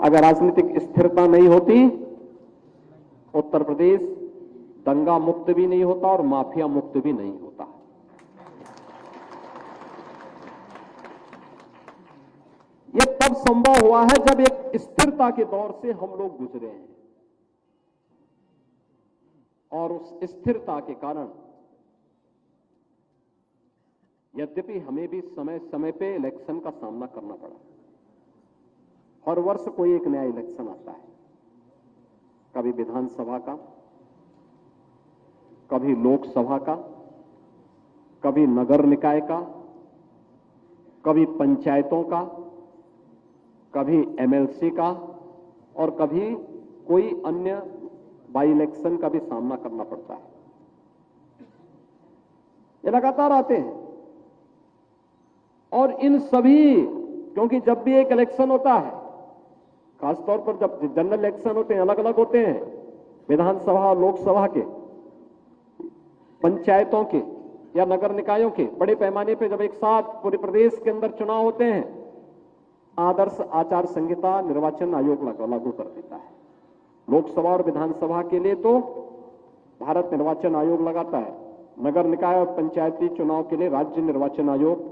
अगर राजनीतिक स्थिरता नहीं होती, उत्तर प्रदेश दंगा मुक्त भी नहीं होता और माफिया मुक्त भी नहीं होता। यह तब संभव हुआ है जब एक स्थिरता के दौर से हम लोग गुजरे हैं, और उस स्थिरता के कारण यद्यपि हमें भी समय समय पे इलेक्शन का सामना करना पड़ा। हर वर्ष कोई एक नया इलेक्शन आता है, कभी विधानसभा का, कभी लोकसभा का, कभी नगर निकाय का, कभी पंचायतों का, कभी एमएलसी का, और कभी कोई अन्य बाई इलेक्शन का भी सामना करना पड़ता है। ये लगातार आते हैं, और इन सभी, क्योंकि जब भी एक इलेक्शन होता है, खासतौर पर जब जनरल इलेक्शन होते हैं, अलग अलग होते हैं, विधानसभा लोकसभा के, पंचायतों के या नगर निकायों के, बड़े पैमाने पर जब एक साथ पूरे प्रदेश के अंदर चुनाव होते हैं, आदर्श आचार संहिता निर्वाचन आयोग लागू कर देता है। लोकसभा और विधानसभा के लिए तो भारत निर्वाचन आयोग लगाता है, नगर निकाय और पंचायती चुनाव के लिए राज्य निर्वाचन आयोग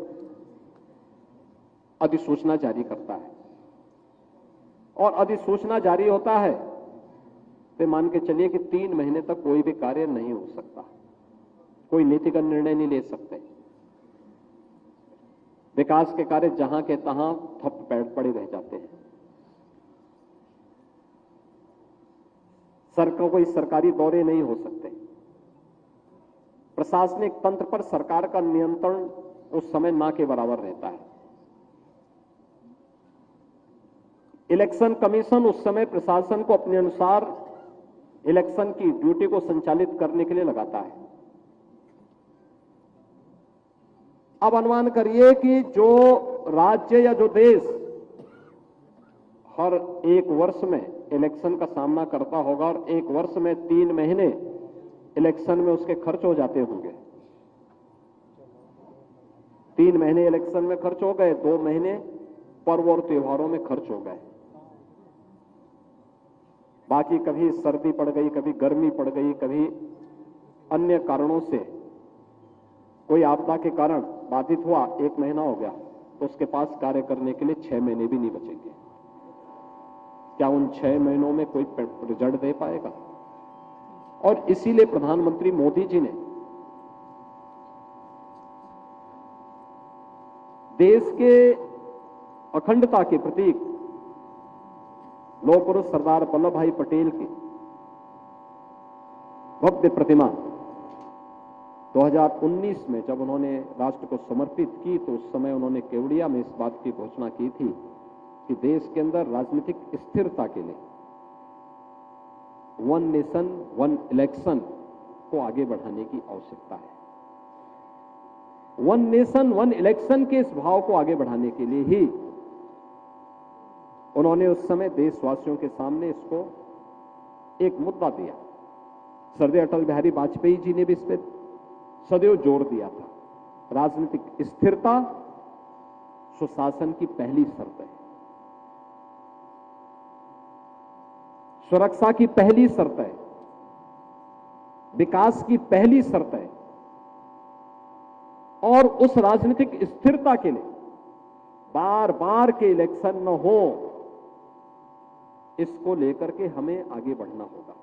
अधिसूचना जारी करता है। और अधिसूचना जारी होता है तो मान के चलिए कि 3 महीने तक कोई भी कार्य नहीं हो सकता, कोई नीतिगत निर्णय नहीं ले सकते। विकास के कार्य जहां के तहां ठप पड़े रह जाते हैं। कोई सरकारी दौरे नहीं हो सकते। प्रशासनिक तंत्र पर सरकार का नियंत्रण उस समय ना के बराबर रहता है। इलेक्शन कमीशन उस समय प्रशासन को अपने अनुसार इलेक्शन की ड्यूटी को संचालित करने के लिए लगाता है। अब अनुमान करिए कि जो राज्य या जो देश हर एक वर्ष में इलेक्शन का सामना करता होगा और एक वर्ष में 3 महीने इलेक्शन में उसके खर्च हो जाते होंगे। 3 महीने इलेक्शन में खर्च हो गए, 2 महीने पर्व और त्योहारों में खर्च हो गए। बाकी कभी सर्दी पड़ गई, कभी गर्मी पड़ गई, कभी अन्य कारणों से कोई आपदा के कारण बाधित हुआ, 1 महीना हो गया, तो उसके पास कार्य करने के लिए 6 महीने भी नहीं बचेंगे। क्या उन 6 महीनों में कोई रिजल्ट दे पाएगा? और इसीलिए प्रधानमंत्री मोदी जी ने देश के अखंडता के प्रतीक लौह पुरुष सरदार वल्लभ भाई पटेल की भव्य प्रतिमा 2019 में जब उन्होंने राष्ट्र को समर्पित की, तो उस समय उन्होंने केवड़िया में इस बात की घोषणा की थी कि देश के अंदर राजनीतिक स्थिरता के लिए 1 नेशन 1 इलेक्शन को आगे बढ़ाने की आवश्यकता है। 1 नेशन 1 इलेक्शन के इस भाव को आगे बढ़ाने के लिए ही उन्होंने उस समय देशवासियों के सामने इसको एक मुद्दा दिया। श्रद्धेय अटल बिहारी वाजपेयी जी ने भी इस पर सदैव जोर दिया था। राजनीतिक स्थिरता सुशासन की पहली शर्त है, सुरक्षा की पहली शर्त है, विकास की पहली शर्त है। और उस राजनीतिक स्थिरता के लिए बार बार के इलेक्शन न हो, इसको लेकर के हमें आगे बढ़ना होगा।